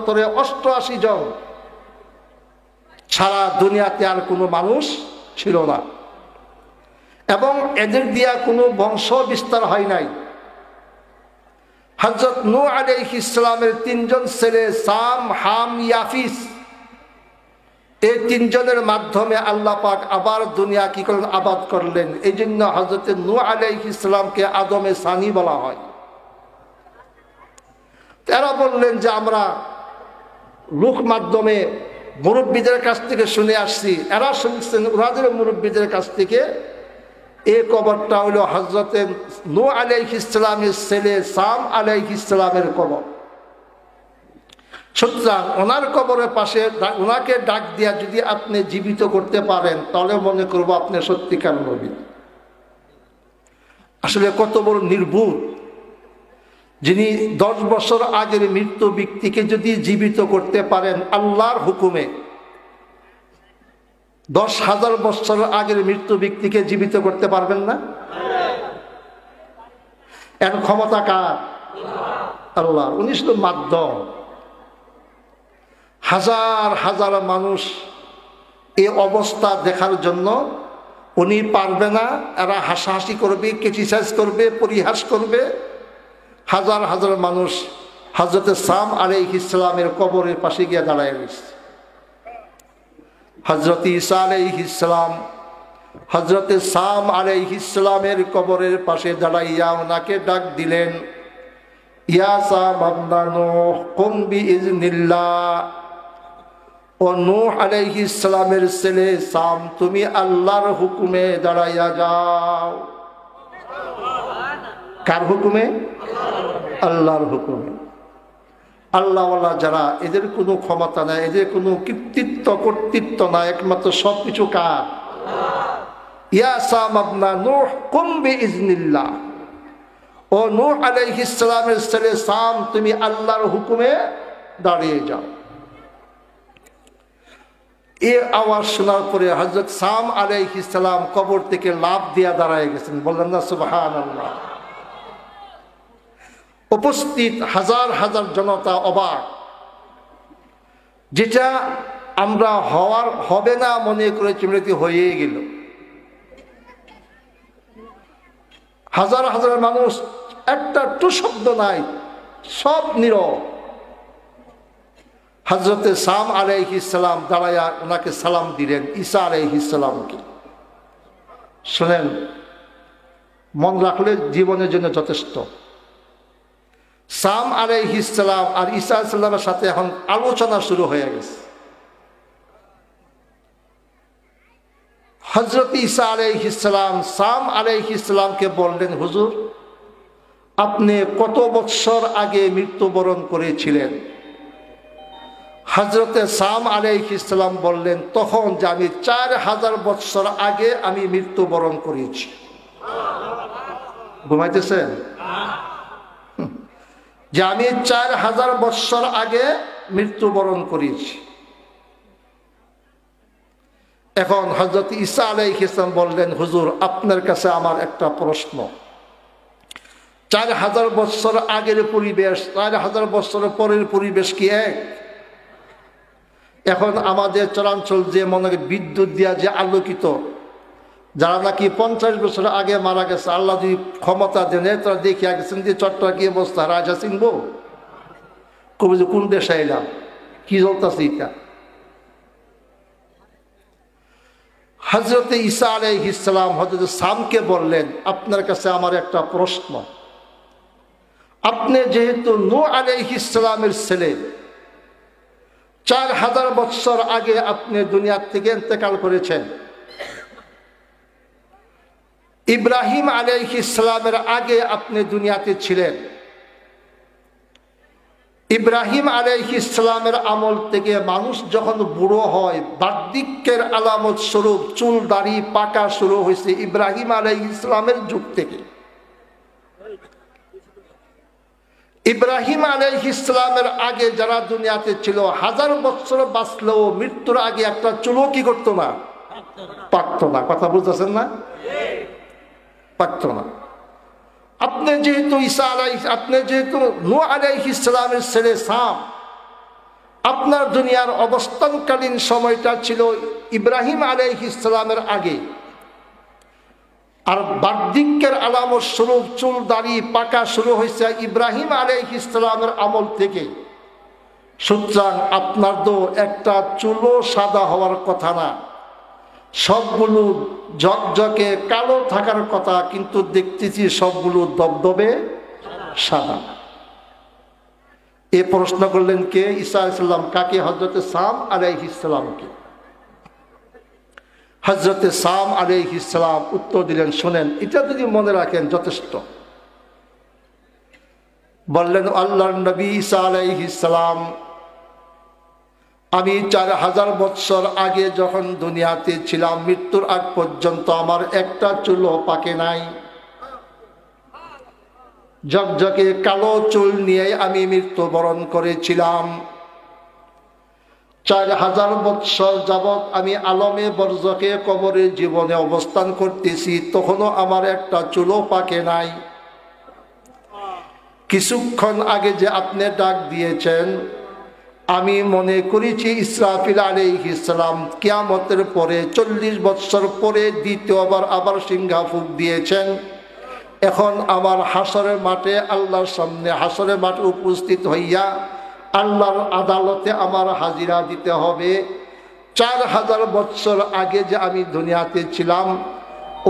অন্তরে 88 জন, সারা দুনিয়াতে আর কোনো মানুষ ছিল না, এবং এদের দিয়া কোনো বংশ বিস্তার হয় নাই। হযরত নূহ আলাইহিস সালামের 3 জন ছেলে সাম, হাম, ইয়াফিস, এই 3 জনের মাধ্যমে আল্লাহ পাক আবার দুনিয়া কি করলেন? আবাদ করলেন। এই জন্য হযরত নূহ আলাইহিস সালামকে আদমে সানি বলা হয়। এরা বললেন যে আমরা লোক মাধ্যমে মুরব্বীদের কাছ থেকে শুনে আসছি, এরা শুনছেন ওনাদের মুরব্বীদের কাছ থেকে। এই কবরটা হলো হযরত নূহ আলাইহিস সালামের ছেলে সাম আলাইহিস সালামের কবর। সুতরাং ওনার কবরের পাশে ওনাকে ডাক দিয়া যদি আপনি জীবিত করতে পারেন, তাহলে মনে করবো আপনি সত্যিকার নবী। আসলে কত বড় নির্ভুল, যিনি 10 বছর আগের মৃত্যু ব্যক্তিকে যদি জীবিত করতে পারেন আল্লাহর হুকুমে, 10,000 বছর আগের মৃত্যু ব্যক্তিকে জীবিত করতে পারবেন না? এর ক্ষমতা কার? আল্লাহর। উনি শুধু মাধ্যম। হাজার হাজার মানুষ এই অবস্থা দেখার জন্য উনি পারবে না, এরা হাসাহাসি করবে, ক্রিটিসাইজ করবে, পরিহাস করবে। হাজার হাজার মানুষ হযরত সাম আলাইহিস সালামের কবরের পাশে গিয়ে দাঁড়ায় রয়েছে। হযরত ঈসা আলাইহিস সালাম হযরত সাম আলাইহিস সালামের কবরের পাশে দাঁড়াইয়া ওনাকে ডাক দিলেন, ইয়া সাম ইবনে নূহ কুম বিইজনিল্লাহ। ও নূহ আলাইহিস সালামের ছেলে সাম, তুমি আল্লাহর হুকুমে দাঁড়াইয়া যাও। কার হুকুমে? আল্লাহর হুকুমে। আল্লাহওয়ালা যারা, এদের কোনো ক্ষমতা নাই, এদের কোনো কৃতিত্ব কর্তৃত্ব নাই, একমাত্র সবকিছু কার? ইয়া সাম ইবনে নূহ কুম বিইজনিল্লাহ। ও নূহ আলাইহিস সালামের ছেলে সাম, তুমি আল্লাহর হুকুমে দাঁড়িয়ে যাও। এই আওয়াজ শোনার পরে হযরত সাম আলাইহিস সালাম কবর থেকে লাফ দিয়া দাঁড়ায় গেছেন। বললেন না সুবহানাল্লাহ? উপস্থিত হাজার হাজার জনতা অবাক। যেটা আমরা হবে না মনে করেছি, মৃত্যু হয়ে গেল। হাজার হাজার মানুষ, একটা টু শব্দ নাই, সব নীরব। হযরত সাম আলাইহিস সালাম দাঁড়ায়া ওনাকে সালাম দিলেন, ঈসা আলাইহিস সালামকে। শোনেন, মন রাখলে জীবনের জন্য যথেষ্ট। সাম আলাইহিস সালাম আর ঈসা আলাইহিস সালামের সাথে এখন আলোচনা শুরু হয়ে গেছে। হযরত ঈসা আলাইহিস সালাম সাম আলাইহিস সালামকে বললেন, হুজুর আপনি কত বৎসর আগে মৃত্যুবরণ করেছিলেন? হযরত সাম আলাইহিস সালাম বললেন, তখন যে আমি 4000 বৎসর আগে আমি মৃত্যুবরণ করেছি। ঘুমাইতেছেন? যে আমি 4000 বৎসর আগে মৃত্যুবরণ করেছি। এখন হযরত ঈসা আলাইহিস সালাম বললেন, হুজুর আপনার কাছে আমার একটা প্রশ্ন। 4000 বৎসর আগের পরিবেশ, 4000 বৎসর পরের পরিবেশ কি এক? এখন আমাদের চরাঞ্চল যে মনে বিদ্যুৎ দিয়া যে আলোকিত, যারা নাকি 50 বছর আগে মারা গেছে, আল্লাহ যদি ক্ষমতা দেন, তারা দেখিয়া গেছেন যে চট্টগ্রাম কি অবস্থা, রাজা চিনব? কবি যে কোন দেশে এলাম, কি চলতেছে এটা? হযরত ঈসা আলাইহিস সালাম হযরত সামকে বললেন, আপনার কাছে আমার একটা প্রশ্ন। আপনি যেহেতু নূহ আলাইহিস সালামের ছেলে, 4000 বৎসর আগে আপনি দুনিয়া থেকে ইন্তেকাল করেছেন। ইব্রাহিম আলাইহিস সালামের আগে আপনি দুনিয়াতে ছিলেন। ইব্রাহিম আলাইহিস সালামের আমল থেকে মানুষ যখন বুড়ো হয়, বার্ধক্যের আলামত স্বরূপ চুল দাড়ি পাকা শুরু হয়েছে ইব্রাহিম আলাইহিস সালামের যুগ থেকে। ইব্রাহিম আলাইহিস সালামের আগে যারা দুনিয়াতে ছিল, 1000 বছর বাঁচলেও মৃত্যুর আগে একটা চুলও কি করতো না? পাকতো না। কথা বুঝতেছেন না? পাকতো না। আপনি যেহেতু নূহ আলাইহিস সালামের ছেলে সাম, দুনিয়ার অবস্থানকালীন সময়টা ছিল ইব্রাহিম আলাইহিস সালামের আগে, আর বার্ধক্যের আলামত স্বরূপ চুল দাড়ি পাকা শুরু হয়েছে ইব্রাহিম আলাইহিস সালামের আমল থেকে। সুতরাং আপনার তো একটা চুলও সাদা হওয়ার কথা না, সবগুলো ঝকঝকে কালো থাকার কথা, কিন্তু দেখতেছি সবগুলো দবদবে সাদা। এ প্রশ্ন করলেন কে? ঈসা আলাইহিস সালাম। কাকে? হযরতে সাম আলাইহিস সালামকে। হযরতে সাম আলাইহিস সালাম উত্তর দিলেন, শুনেন, এটা যদি মনে রাখেন যথেষ্ট। বললেন, আল্লাহর নবী ঈসা আলাইহিস সালাম, আমি 4000 বৎসর আগে যখন দুনিয়াতে ছিলাম, মৃত্যুর আগ পর্যন্ত আমার একটা চুলও পাকে নাই। ঝকঝকে কালো চুল নিয়ে আমি মৃত্যুবরণ করেছিলাম। 4000 বৎসর যাবৎ আমি আলমে বরজকে কবরে জীবনে অবস্থান করতেছি, তখনও আমার একটা চুলও পাকে নাই। কিছুক্ষণ আগে যে আপনি ডাক দিয়েছেন, আমি মনে করেছি ইসরাফিল আলাইহিস সালাম কিয়ামতের পরে 40 বৎসর পরে দ্বিতীয়বার আবার সিংহা ফুঁক দিয়েছেন। এখন আমার হাসরের মাঠে আল্লাহর সামনে হাসরের মাঠে উপস্থিত হইয়া আল্লাহর আদালতে আমার হাজিরা দিতে হবে। 4000 বৎসর আগে যে আমি দুনিয়াতে ছিলাম,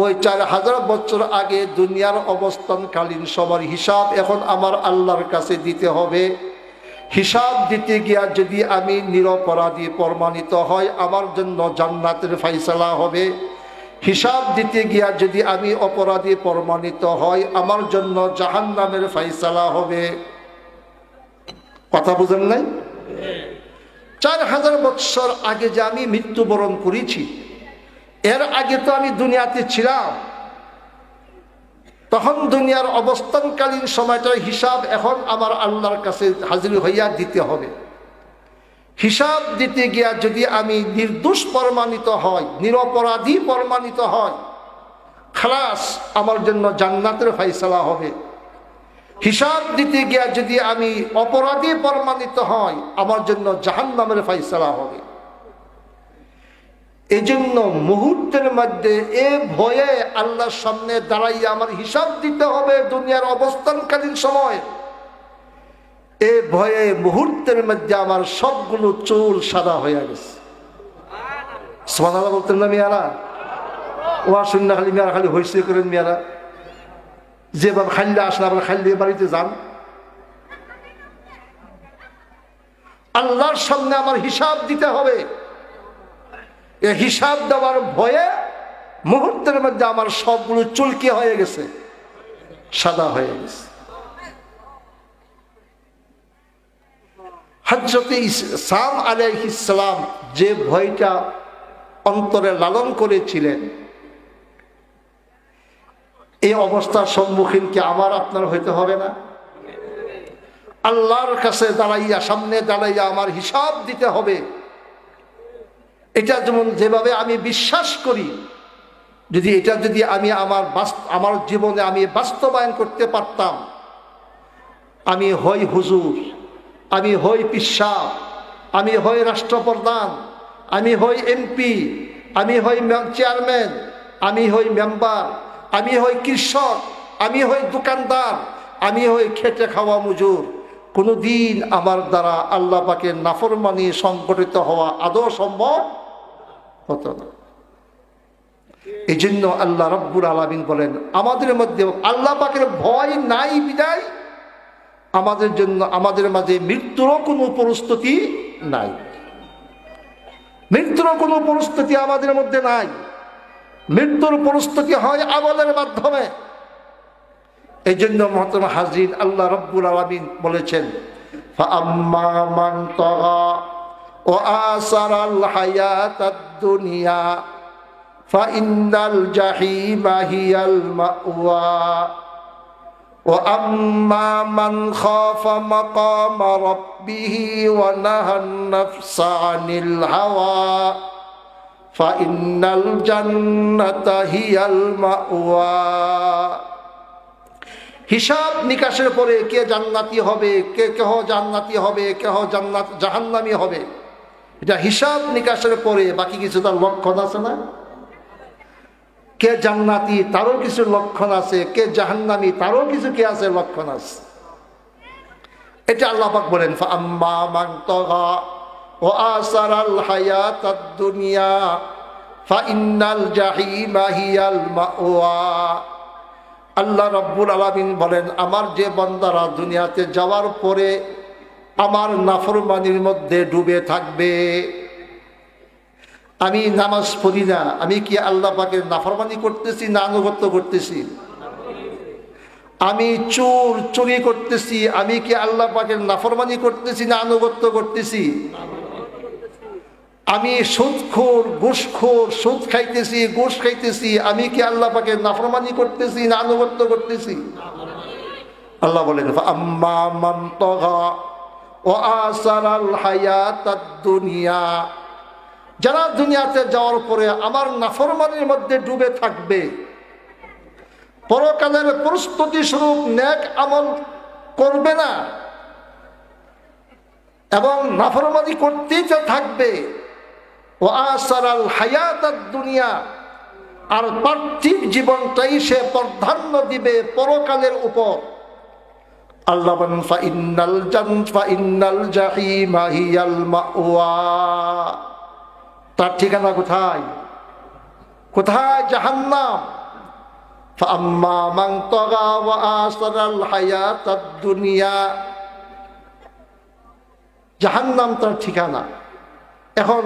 ওই 4000 বৎসর আগে দুনিয়ার অবস্থানকালীন সবার হিসাব এখন আমার আল্লাহর কাছে দিতে হবে। হিসাব দিতে গিয়া যদি আমি নিরপরাধী প্রমাণিত হয়, আমার জন্য জান্নাতের ফায়সালা হবে। হিসাব দিতে গিয়া যদি আমি অপরাধী প্রমাণিত হয়, আমার জন্য জাহান্নামের ফায়সালা হবে। কথা বুঝেন নাই? 4000 বৎসর আগে যে আমি মৃত্যুবরণ করেছি, এর আগে তো আমি দুনিয়াতে ছিলাম, তখন দুনিয়ার অবস্থানকালীন সময়টার হিসাব এখন আমার আল্লাহর কাছে হাজির হইয়া দিতে হবে। হিসাব দিতে গিয়া যদি আমি নির্দোষ প্রমাণিত হয়, নিরপরাধী প্রমাণিত হয়, খালাস, আমার জন্য জান্নাতের ফায়সালা হবে। হিসাব দিতে গিয়া যদি আমি অপরাধী প্রমাণিত হয়, আমার জন্য জাহান্নামের ফায়সালা হবে। এই জন্য মুহূর্তের মধ্যে এ ভয়ে আল্লাহর সামনে দাঁড়াইয়া আমার হিসাব দিতে হবে দুনিয়ার অবস্থানকালীন সময়। এ ভয়ে মুহূর্তের মধ্যে আমার সবগুলো চুল সাদা হয়ে গেছে। সুবহানাল্লাহ বলতেন না মিয়ারা? ওয়া শুননা খালি মিয়ারা খালি হইছে করেন মিয়ারা, যেভাবে খাইলে আসেন আবার খাইলে বাড়িতে যান। আল্লাহর সামনে আমার হিসাব দিতে হবে। এই হিসাব দেওয়ার ভয়ে মুহূর্তের মধ্যে আমার সবগুলো চুলকি হয়ে গেছে, সাদা হয়ে গেছে। হযরত সাম আলাইহিস সালাম যে ভয়টা অন্তরে লালন করেছিলেন, এই অবস্থার সম্মুখীন কি আমার আপনার হইতে হবে না? আল্লাহর কাছে দাঁড়াইয়া, সামনে দাঁড়াইয়া আমার হিসাব দিতে হবে। এটা যেমন যেভাবে আমি বিশ্বাস করি, যদি এটা যদি আমি আমার জীবনে আমি বাস্তবায়ন করতে পারতাম, আমি হই হুজুর, আমি হই পিসা, আমি হই রাষ্ট্রপ্রধান, আমি হই এমপি, আমি হই চেয়ারম্যান, আমি হই মেম্বার, আমি হই কৃষক, আমি হই দোকানদার, আমি হই খেটে খাওয়া মজুর, কোনোদিন আমার দ্বারা আল্লাহ পাকের নাফরমানি সংগঠিত হওয়া আদৌ সম্ভব হতো না। এই জন্য আল্লাহ রাব্বুল আলামিন বলেন, আমাদের মধ্যে আল্লাহ পাকের ভয় নাই বিদায় আমাদের জন্য, আমাদের মাঝে মৃত্যুরও কোনো প্রস্তুতি নাই। মৃত্যুরও কোনো প্রস্তুতি আমাদের মধ্যে নাই। মৃত্যুর প্রস্তুতি হয় আমলের মাধ্যমে। এই জন্য মহতরম হাজির, আল্লাহ রাব্বুল আলামিন বলেছেন, ফাআম্মা মান তাগা ওয়া আসারাল হায়াতাদ দুনিয়া ফাইন্নাল জাহিমা হিয়াল মাওয়া ওয়া আম্মা মান খাফা মাকামা রাব্বিহি ওয়া নাহান নাফসা আনিল হাওয়া ফাইন্নাল জান্নাতা হিয়াল মাওয়া। হিসাব নিকাশের পরে কে জান্নাতি হবে, কে কেহ জান্নাতি হবে, কেহ জাহান্নামী হবে, এটা হিসাব নিকাশের পরে বাকি কিছু তার লক্ষণ আছে না? কে জান্নাতি তারও কিছু লক্ষণ আছে, কে জাহান্নামী তারও কিছু কি আছে লক্ষণ আছে। এটা আল্লাহ পাক বলেন ফাআম্মা মান তাগা ওয়া আসারাল হায়াতাদ দুনিয়া ফাইন্নাল জাহিমা হিয়াল মাওয়া। আল্লাহ রাব্বুল আলামিন বলেন আমার যে বান্দারা দুনিয়াতে যাওয়ার পরে আমার নাফরমানির মধ্যে ডুবে থাকবে। আমি নামাজ পড়ি না, আমি কি আল্লাহ পাকের নাফরমানি করতেছি না আনুগত্য করতেছি? আমি চুরি করতেছি, আমি কি আল্লাহ পাকের নাফরমানি করতেছি না আনুগত্য করতেছি? আমি সুদখোর ঘুষখোর, সুদ খাইতেছি ঘুষ খাইতেছি, আমি কি আল্লাহ পাকের নাফরমানি করতেছি না আনুগত্য করতেছি? আল্লাহ বলেন ফাআম্মা মান তাগা ওয়া আসারাল হায়াতাদ দুনিয়া, যারা দুনিয়াতে যাওয়ার পরে আমার নাফরমানির মধ্যে ডুবে থাকবে, পরকালের প্রস্তুতি স্বরূপ নেক আমল করবে না এবং নাফরমানি করতেই থাকবে, ওয়া আসারাল হায়াতাদ দুনিয়া, আর পার্থিব জীবনটাই সে প্রাধান্য দিবে পরকালের উপর। আল্লাহ বলেন ফাইন্নাল জাহিমা হিয়াল মাওয়া, তার ঠিকানা কোথায়? কোথায়? জাহান্নাম। ফাআম্মা মান তাগা ওয়া আসারাল হায়াতাদ দুনিয়া, জাহান্নাম তার ঠিকানা। এখন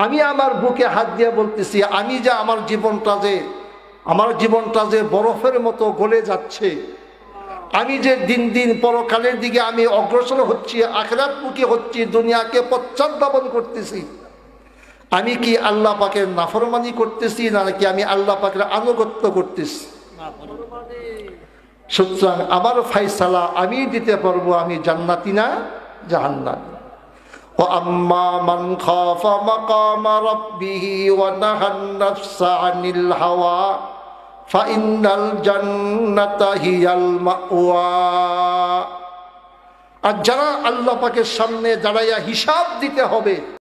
আমি আমার বুকে হাত দিয়ে বলতেছি, আমি যে আমার জীবনটা যে বরফের মতো গলে যাচ্ছে, আমি যে দিন দিন পরকালের দিকে আমি অগ্রসর হচ্ছি, আখিরাত মুখী হচ্ছি, দুনিয়াকে পশ্চাৎধাবন করতেছি, আমি কি আল্লাহ পাকের নাফরমানি করতেছি নাকি আমি আল্লাহ পাকের আনুগত্য করতেছি? সুতরাং আমার ফায়সালা আমি দিতে পারবো, আমি জান্নাতি না জাহান্নামী। وَأَمَّا مَنْ خَافَ مَقَامَ رَبِّهِ وَنَهَى النَّفْسَ عَنِ الْهَوَى فَإِنَّ الْجَنَّةَ هِيَ الْمَأْوَى। আর যারা আল্লাহ পাকের সামনে দাঁড়াইয়া হিসাব দিতে হবে,